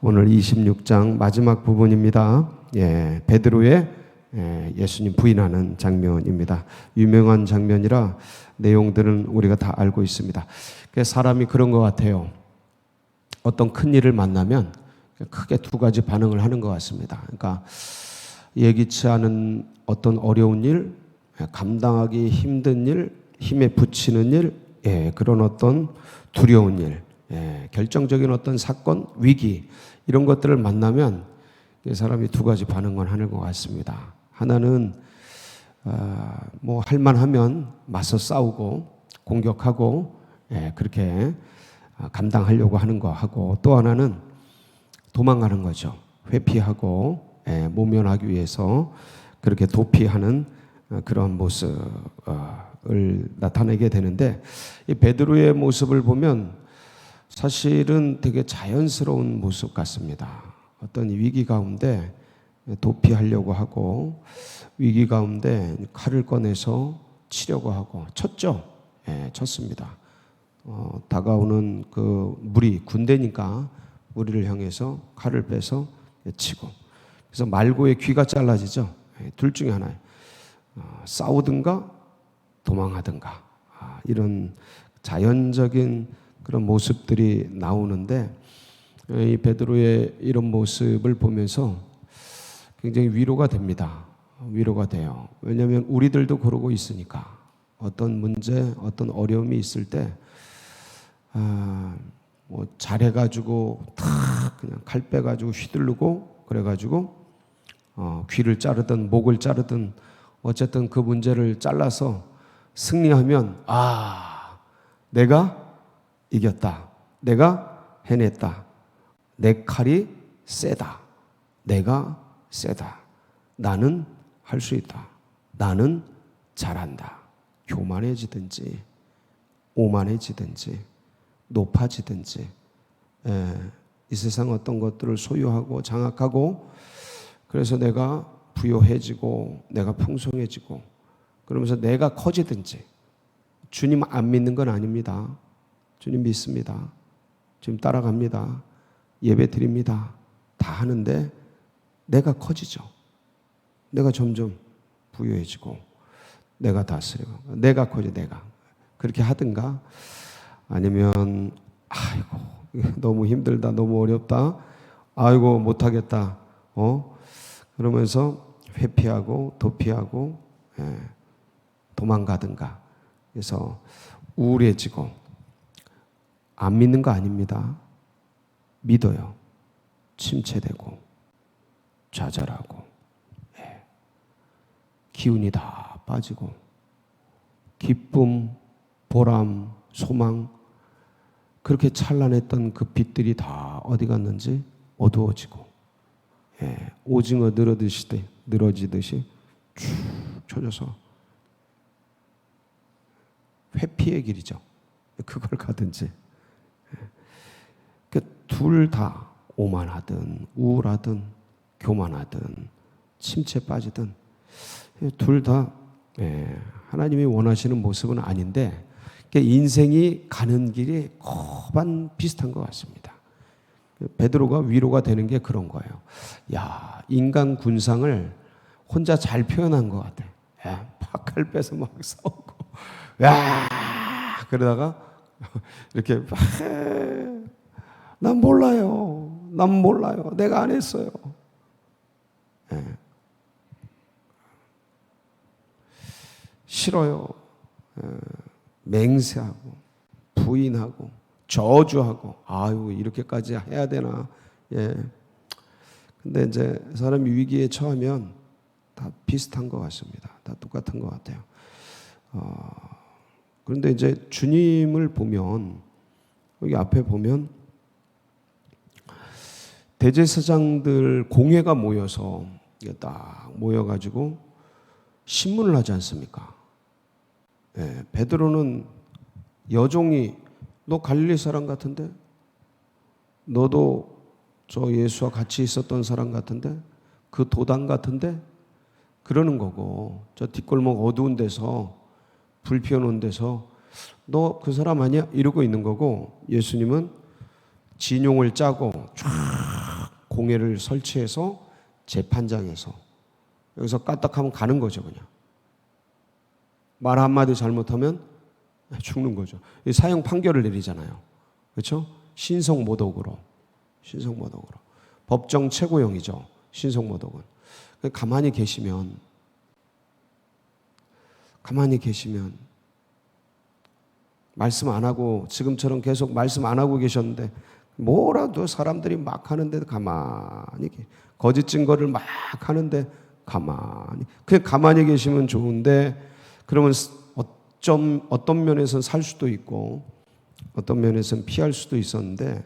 오늘 26장 마지막 부분입니다. 베드로의 예수님 부인하는 장면입니다. 유명한 장면이라 내용들은 우리가 다 알고 있습니다. 사람이 그런 것 같아요. 어떤 큰 일을 만나면 크게 두 가지 반응을 하는 것 같습니다. 그러니까 예기치 않은 어떤 어려운 일, 감당하기 힘든 일, 힘에 부치는 일, 그런 어떤 두려운 일, 결정적인 어떤 사건, 위기 이런 것들을 만나면 사람이 두 가지 반응을 하는 것 같습니다. 하나는 뭐 할만하면 맞서 싸우고 공격하고 그렇게 감당하려고 하는 거 하고, 또 하나는 도망가는 거죠. 회피하고 모면하기 위해서 그렇게 도피하는 그런 모습을 나타내게 되는데, 이 베드로의 모습을 보면 사실은 되게 자연스러운 모습 같습니다. 어떤 위기 가운데 도피하려고 하고, 위기 가운데 칼을 꺼내서 치려고 하고, 쳤죠. 쳤습니다. 다가오는 그 무리, 군대니까 무리를 향해서 칼을 빼서 치고, 그래서 말고의 귀가 잘라지죠. 둘 중에 하나예요. 싸우든가 도망하든가, 이런 자연적인 그런 모습들이 나오는데, 이 베드로의 이런 모습을 보면서 굉장히 위로가 됩니다. 위로가 돼요. 왜냐하면 우리들도 그러고 있으니까. 어떤 문제, 어떤 어려움이 있을 때 뭐 잘해가지고 탁 그냥 칼 빼가지고 휘두르고 그래가지고 귀를 자르든 목을 자르든 어쨌든 그 문제를 잘라서 승리하면 내가 이겼다, 내가 해냈다, 내 칼이 세다, 내가 세다, 나는 할 수 있다, 나는 잘한다. 교만해지든지 오만해지든지 높아지든지, 이 세상 어떤 것들을 소유하고 장악하고, 그래서 내가 부요해지고 내가 풍성해지고 그러면서 내가 커지든지. 주님 안 믿는 건 아닙니다. 주님 믿습니다. 주님 따라갑니다. 예배 드립니다. 다 하는데 내가 커지죠. 내가 점점 부유해지고 내가 다스리고 내가 커져, 내가 그렇게 하든가, 아니면 아이고 너무 힘들다, 너무 어렵다, 아이고 못하겠다, 그러면서 회피하고 도피하고 도망가든가. 그래서 우울해지고. 안 믿는 거 아닙니다. 믿어요. 침체되고 좌절하고 기운이 다 빠지고, 기쁨, 보람, 소망, 그렇게 찬란했던 그 빛들이 다 어디 갔는지 어두워지고, 오징어 늘어지듯이 쭉 쳐져서 회피의 길이죠. 그걸 가든지. 둘 다 오만하든 우울하든 교만하든 침체 빠지든 둘 다 하나님이 원하시는 모습은 아닌데, 인생이 가는 길이 거반 비슷한 것 같습니다. 베드로가 위로가 되는 게 그런 거예요. 야, 인간 군상을 혼자 잘 표현한 것 같아. 칼 빼서 막 싸우고, 야, 그러다가 이렇게 난 몰라요, 난 몰라요, 내가 안 했어요. 싫어요. 맹세하고 부인하고 저주하고, 아유 이렇게까지 해야 되나. 근데 이제 사람이 위기에 처하면 다 비슷한 것 같습니다. 다 똑같은 것 같아요. 그런데 이제 주님을 보면, 여기 앞에 보면 대제사장들 공회가 모여서 딱 모여가지고 신문을 하지 않습니까? 베드로는 여종이 너 갈릴리 사람 같은데, 너도 저 예수와 같이 있었던 사람 같은데, 그 도당 같은데, 그러는 거고, 저 뒷골목 어두운 데서 불 피워놓은 데서 너 그 사람 아니야? 이러고 있는 거고, 예수님은 진용을 짜고 쫙 공회를 설치해서 재판장에서 여기서 까딱하면 가는 거죠. 그냥 말 한마디 잘못하면 죽는 거죠. 사형 판결을 내리잖아요. 그렇죠? 신성모독으로 법정 최고형이죠. 신성모독은. 가만히 계시면 말씀 안 하고 지금처럼 계속 말씀 안 하고 계셨는데 뭐라도 사람들이 막 하는데 가만히 거짓 증거를 막 하는데 그냥 가만히 계시면 좋은데, 그러면 어떤 면에서는 살 수도 있고 어떤 면에서는 피할 수도 있었는데,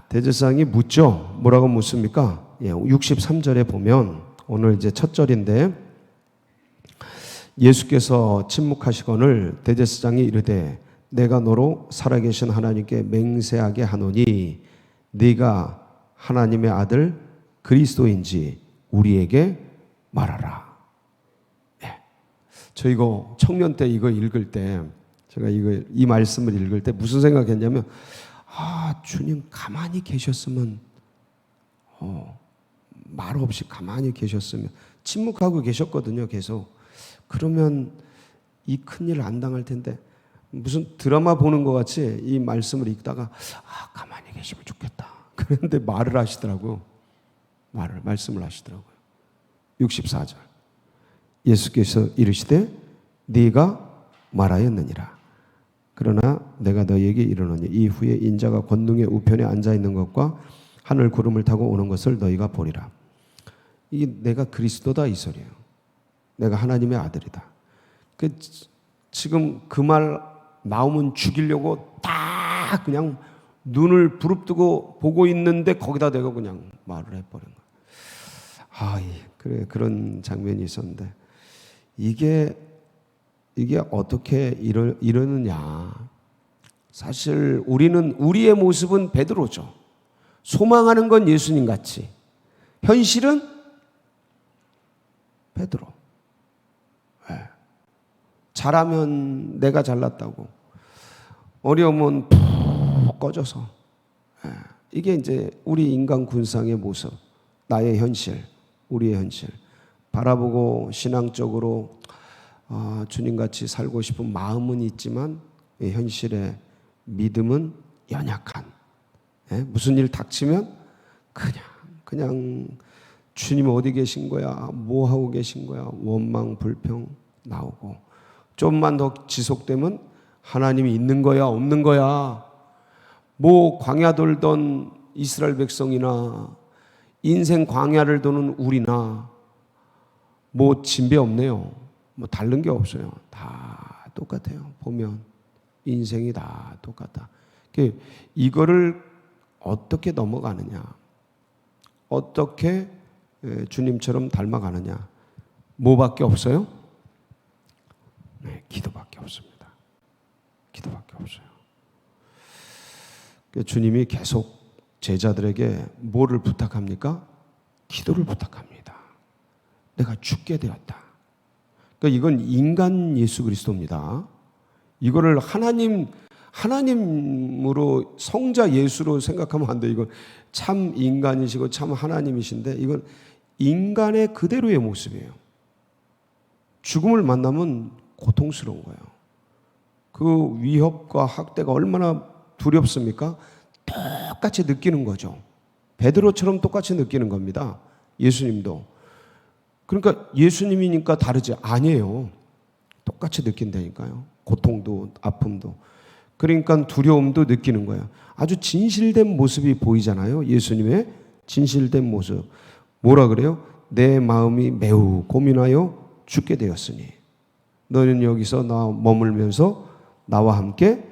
대제사장이 묻죠. 뭐라고 묻습니까? 63절에 보면, 오늘 이제 첫 절인데, 예수께서 침묵하시거늘 대제사장이 이르되 내가 너로 살아계신 하나님께 맹세하게 하노니 네가 하나님의 아들 그리스도인지 우리에게 말하라. 저 이거 청년 때 이거 읽을 때, 제가 이 말씀을 읽을 때 무슨 생각했냐면, 주님 가만히 계셨으면, 말 없이 가만히 계셨으면, 침묵하고 계셨거든요, 계속. 그러면 이 큰일 안 당할 텐데, 무슨 드라마 보는 것 같이 이 말씀을 읽다가 가만히 계시면 좋겠다. 그런데 말씀을 하시더라고요. 64절. 예수께서 이르시되 네가 말하였느니라. 그러나 내가 너희에게 이르노니 이후에 인자가 권능의 우편에 앉아 있는 것과 하늘 구름을 타고 오는 것을 너희가 보리라. 이게 내가 그리스도다 이 소리예요. 내가 하나님의 아들이다. 지금 그 말 나오면 죽이려고 딱 그냥 눈을 부릅뜨고 보고 있는데 거기다 내가 그냥 말을 해버린 거야. 그래, 그런 장면이 있었는데, 이게 어떻게 이러느냐. 사실 우리의 모습은 베드로죠. 소망하는 건 예수님 같이, 현실은 베드로. 잘하면 내가 잘났다고, 어려우면 푹 꺼져서. 이게 이제 우리 인간 군상의 모습, 나의 현실, 우리의 현실. 바라보고 신앙적으로 주님같이 살고 싶은 마음은 있지만 현실의 믿음은 연약한. 무슨 일 닥치면 그냥 주님 어디 계신 거야? 뭐 하고 계신 거야? 원망, 불평 나오고, 좀만 더 지속되면 하나님이 있는 거야? 없는 거야? 뭐 광야 돌던 이스라엘 백성이나 인생 광야를 도는 우리나 뭐 진배 없네요. 뭐 다른 게 없어요. 다 똑같아요. 보면 인생이 다 똑같다. 이거를 어떻게 넘어가느냐, 어떻게 주님처럼 닮아가느냐, 뭐밖에 없어요? 기도밖에 없습니다. 기도밖에 없어요. 주님이 계속 제자들에게 뭐를 부탁합니까? 기도를 부탁합니다. 내가 죽게 되었다. 그러니까 이건 인간 예수 그리스도입니다. 이거를 하나님으로, 성자 예수로 생각하면 안 돼요. 이건 참 인간이시고 참 하나님이신데, 이건 인간의 그대로의 모습이에요. 죽음을 만나면 고통스러운 거예요. 그 위협과 학대가 얼마나 두렵습니까? 똑같이 느끼는 거죠. 베드로처럼 똑같이 느끼는 겁니다. 예수님도. 그러니까 예수님이니까 다르지? 아니에요. 똑같이 느낀다니까요. 고통도 아픔도. 그러니까 두려움도 느끼는 거예요. 아주 진실된 모습이 보이잖아요. 예수님의 진실된 모습. 뭐라 그래요? 내 마음이 매우 고민하여 죽게 되었으니 너는 여기서 머물면서 나와 함께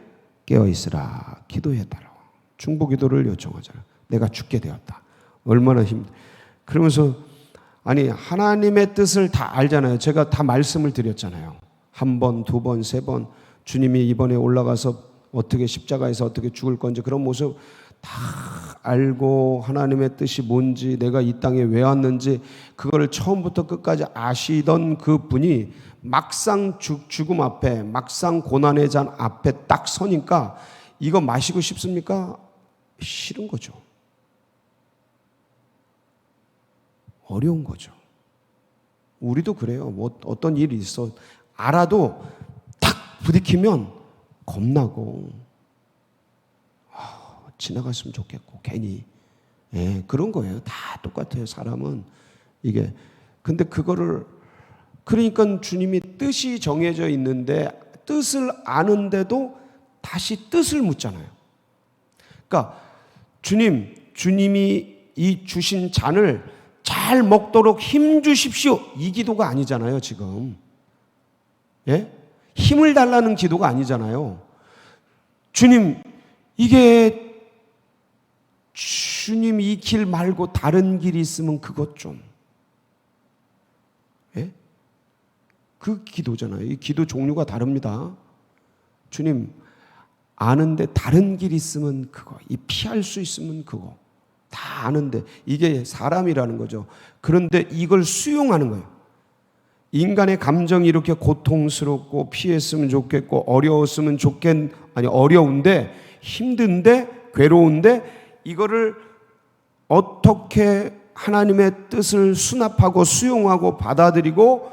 깨어있으라. 기도해달라. 중보기도를 요청하잖아. 내가 죽게 되었다. 얼마나 그러면서 하나님의 뜻을 다 알잖아요. 제가 다 말씀을 드렸잖아요. 한 번, 두 번, 세 번 주님이 이번에 올라가서 어떻게 십자가에서 어떻게 죽을 건지 그런 모습 다 알고, 하나님의 뜻이 뭔지, 내가 이 땅에 왜 왔는지 그거를 처음부터 끝까지 아시던 그 분이 막상 죽음 앞에, 막상 고난의 잔 앞에 딱 서니까 이거 마시고 싶습니까? 싫은 거죠. 어려운 거죠. 우리도 그래요. 뭐 어떤 일이 있어 알아도 탁 부딪히면 겁나고 지나갔으면 좋겠고 괜히 그런 거예요. 다 똑같아요. 사람은 이게 근데 그거를 그러니까 주님이 뜻이 정해져 있는데 뜻을 아는데도 다시 뜻을 묻잖아요. 그러니까 주님이 이 주신 잔을 잘 먹도록 힘 주십시오. 이 기도가 아니잖아요, 지금. 예? 힘을 달라는 기도가 아니잖아요. 주님, 주님 이 길 말고 다른 길이 있으면 그것 좀. 예? 그 기도잖아요. 이 기도 종류가 다릅니다. 주님, 아는데 다른 길이 있으면 그거, 이 피할 수 있으면 그거. 다 아는데 이게 사람이라는 거죠. 그런데 이걸 수용하는 거예요. 인간의 감정이 이렇게 고통스럽고 피했으면 좋겠고 어려운데 힘든데 괴로운데 이거를 어떻게 하나님의 뜻을 수납하고 수용하고 받아들이고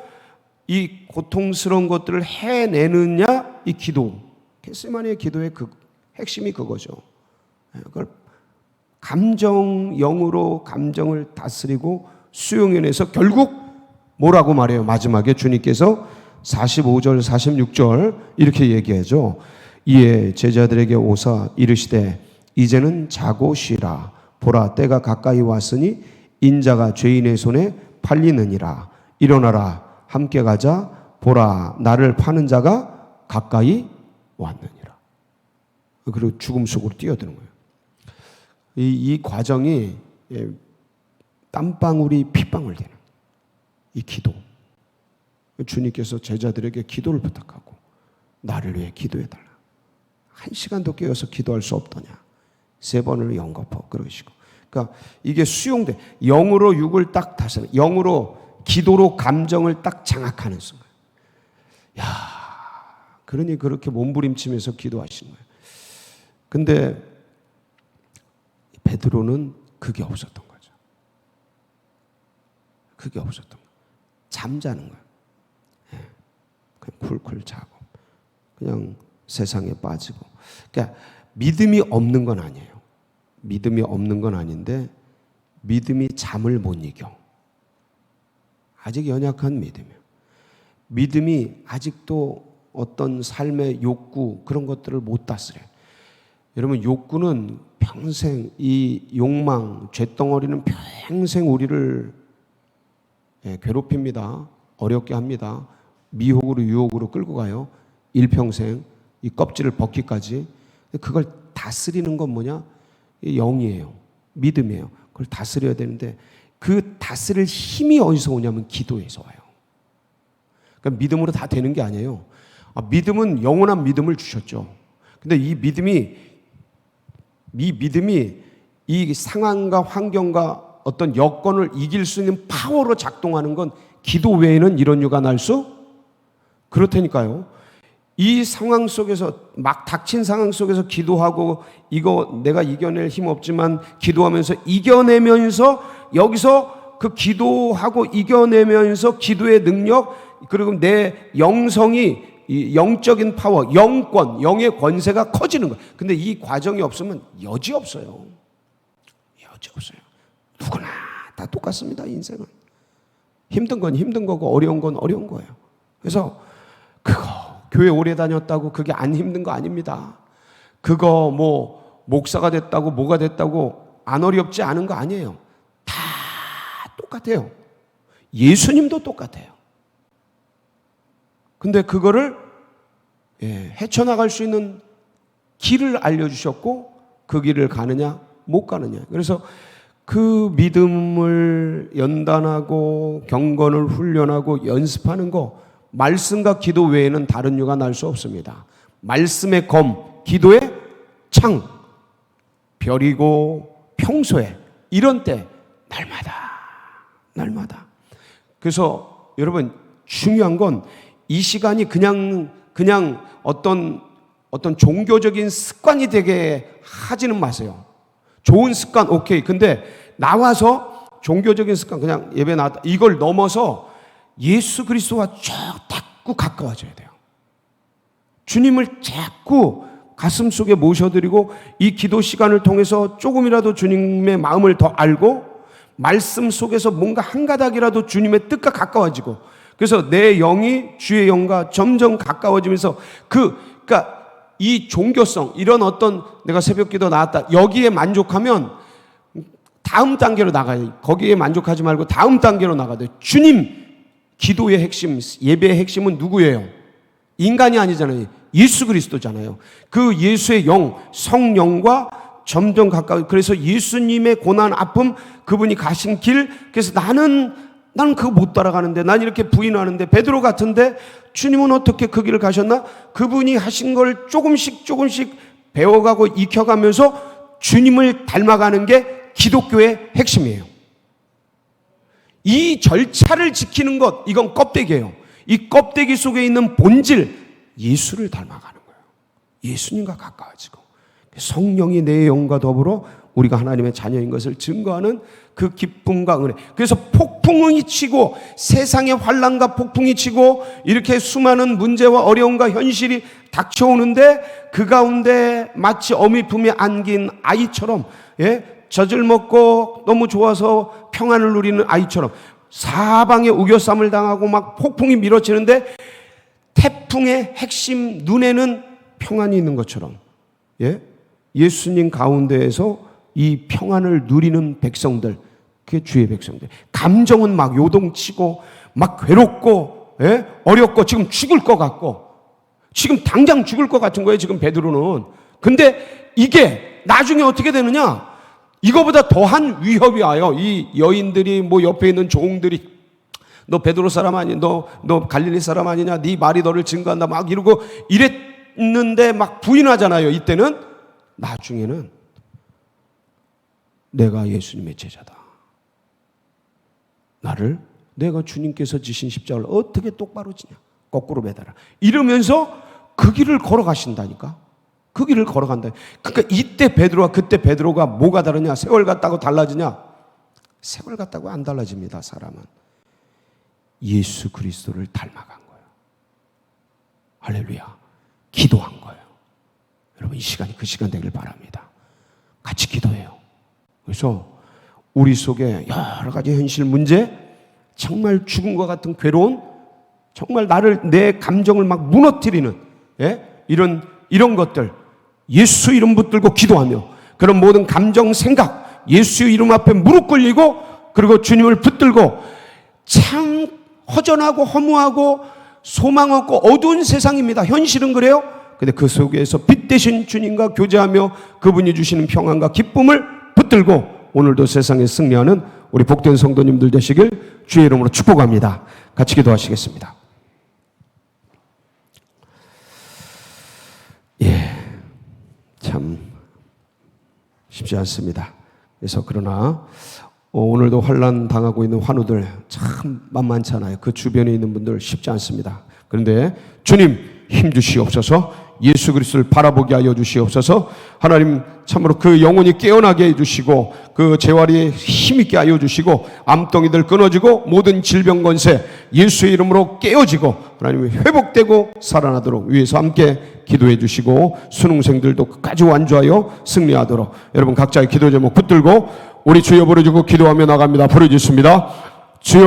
이 고통스러운 것들을 해내느냐 이 기도. 겟세마니의 기도의 그 핵심이 그거죠. 그걸 감정영으로 감정을 다스리고 수용해내서 결국 뭐라고 말해요? 마지막에 주님께서 45절 46절 이렇게 얘기하죠. 이에 제자들에게 오사 이르시되 이제는 자고 쉬라. 보라 때가 가까이 왔으니 인자가 죄인의 손에 팔리느니라. 일어나라 함께 가자. 보라 나를 파는 자가 가까이 왔느니라. 그리고 죽음 속으로 뛰어드는 거예요. 이 과정이 땀방울이 핏방울 되는 이 기도. 주님께서 제자들에게 기도를 부탁하고 나를 위해 기도해달라. 1시간도 깨어서 기도할 수 없더냐. 3번을 영겁하고 그러시고. 그러니까 이게 수용돼. 영으로 육을 딱 다스려. 영으로 기도로 감정을 딱 장악하는 순간. 야, 그러니 그렇게 몸부림치면서 기도하시는 거예요. 근데 베드로는 그게 없었던 거죠. 그게 없었던 거예요. 잠자는 거예요. 그냥 쿨쿨 자고 그냥 세상에 빠지고. 그러니까 믿음이 없는 건 아니에요. 믿음이 없는 건 아닌데 믿음이 잠을 못 이겨. 아직 연약한 믿음이에요. 믿음이 아직도 어떤 삶의 욕구 그런 것들을 못 다스려요. 여러분 욕구는 평생 이 욕망, 쇳덩어리는 평생 우리를 괴롭힙니다. 어렵게 합니다. 미혹으로 유혹으로 끌고 가요. 일평생 이 껍질을 벗기까지. 그걸 다스리는 건 뭐냐? 영이에요. 믿음이에요. 그걸 다스려야 되는데 그 다스릴 힘이 어디서 오냐면 기도에서 와요. 그러니까 믿음으로 다 되는 게 아니에요. 믿음은 영원한 믿음을 주셨죠. 근데 이 믿음이 이 상황과 환경과 어떤 여건을 이길 수 있는 파워로 작동하는 건 기도 외에는 이런 유가 날 수 그렇다니까요. 이 상황 속에서 막 닥친 상황 속에서 기도하고 이거 내가 이겨낼 힘 없지만 기도하면서 이겨내면서 여기서 그 기도하고 이겨내면서 기도의 능력 그리고 내 영성이 이 영적인 파워, 영권, 영의 권세가 커지는 거예요. 근데 이 과정이 없으면 여지 없어요. 여지 없어요. 누구나 다 똑같습니다. 인생은. 힘든 건 힘든 거고 어려운 건 어려운 거예요. 그래서 그거 교회 오래 다녔다고 그게 안 힘든 거 아닙니다. 그거 뭐 목사가 됐다고 뭐가 됐다고 안 어렵지 않은 거 아니에요. 다 똑같아요. 예수님도 똑같아요. 근데 그거를 헤쳐나갈 수 있는 길을 알려주셨고 그 길을 가느냐 못 가느냐. 그래서 그 믿음을 연단하고 경건을 훈련하고 연습하는 거 말씀과 기도 외에는 다른 유가 날 수 없습니다. 말씀의 검, 기도의 창, 별이고 평소에 이런 때 날마다. 그래서 여러분 중요한 건 이 시간이 그냥 어떤 종교적인 습관이 되게 하지는 마세요. 좋은 습관 오케이. 근데 나와서 종교적인 습관 그냥 예배 나왔다. 이걸 넘어서 예수 그리스도와 자꾸 가까워져야 돼요. 주님을 자꾸 가슴 속에 모셔드리고 이 기도 시간을 통해서 조금이라도 주님의 마음을 더 알고 말씀 속에서 뭔가 한 가닥이라도 주님의 뜻과 가까워지고 그래서 내 영이 주의 영과 점점 가까워지면서 그러니까 이 종교성 이런 어떤 내가 새벽기도 나왔다 여기에 만족하면 다음 단계로 나가요. 거기에 만족하지 말고 다음 단계로 나가야 돼요. 주님 기도의 핵심 예배의 핵심은 누구예요? 인간이 아니잖아요. 예수 그리스도잖아요. 그 예수의 영 성령과 점점 가까워. 그래서 예수님의 고난 아픔 그분이 가신 길 그래서 나는 그거 못 따라가는데 난 이렇게 부인하는데 베드로 같은데 주님은 어떻게 그 길을 가셨나? 그분이 하신 걸 조금씩 배워가고 익혀가면서 주님을 닮아가는 게 기독교의 핵심이에요. 이 절차를 지키는 것 이건 껍데기예요. 이 껍데기 속에 있는 본질 예수를 닮아가는 거예요. 예수님과 가까워지고 성령이 내 영과 더불어 우리가 하나님의 자녀인 것을 증거하는 그 기쁨과 은혜. 그래서 폭풍이 치고 세상의 환난과 폭풍이 치고 이렇게 수많은 문제와 어려움과 현실이 닥쳐오는데 그 가운데 마치 어미 품에 안긴 아이처럼 젖을 먹고 너무 좋아서 평안을 누리는 아이처럼 사방에 우겨쌈을 당하고 막 폭풍이 밀어치는데 태풍의 핵심 눈에는 평안이 있는 것처럼 예수님 가운데에서 이 평안을 누리는 백성들 그게 주의 백성들. 감정은 막 요동치고 막 괴롭고 어렵고 지금 죽을 것 같고 지금 당장 죽을 것 같은 거예요 지금 베드로는. 근데 이게 나중에 어떻게 되느냐 이거보다 더한 위협이 와요. 이 여인들이 뭐 옆에 있는 종들이 너 베드로 사람 아니 너 갈릴리 사람 아니냐 네 말이 너를 증거한다 막 이러고 이랬는데 막 부인하잖아요. 이때는 나중에는 내가 예수님의 제자다. 나를 내가 주님께서 지신 십자가를 어떻게 똑바로 지냐 거꾸로 매달아 이러면서 그 길을 걸어가신다니까. 그 길을 걸어간다. 그러니까 이때 베드로와 그때 베드로가 뭐가 다르냐? 세월 같다고 달라지냐? 세월 같다고 안 달라집니다. 사람은 예수 그리스도를 닮아간 거예요. 할렐루야. 기도한 거예요. 여러분 이 시간이 그 시간 되길 바랍니다. 같이 기도해요. 그래서 우리 속에 여러 가지 현실 문제, 정말 죽은 것 같은 괴로움, 정말 내 감정을 막 무너뜨리는 이런 것들 예수 이름 붙들고 기도하며 그런 모든 감정, 생각 예수 이름 앞에 무릎 꿇리고 그리고 주님을 붙들고 참 허전하고 허무하고 소망 없고 어두운 세상입니다. 현실은 그래요. 근데 그 속에서 빛 되신 주님과 교제하며 그분이 주시는 평안과 기쁨을 붙들고 오늘도 세상에 승리하는 우리 복된 성도님들 되시길 주의 이름으로 축복합니다. 같이 기도하시겠습니다. 참 쉽지 않습니다. 그래서 그러나 오늘도 환난 당하고 있는 환우들 참 만만치 않아요. 그 주변에 있는 분들 쉽지 않습니다. 그런데 주님 힘 주시옵소서. 예수 그리스도를 바라보게 하여 주시옵소서. 하나님 참으로 그 영혼이 깨어나게 해주시고 그 재활이 힘있게 하여 주시고 암덩이들 끊어지고 모든 질병 권세 예수의 이름으로 깨어지고 하나님이 회복되고 살아나도록 위해서 함께 기도해 주시고 수능생들도 끝까지 완주하여 승리하도록 여러분 각자의 기도 제목 붙들고 우리 주여 부르짖고 기도하며 나갑니다. 부르짖습니다. 주여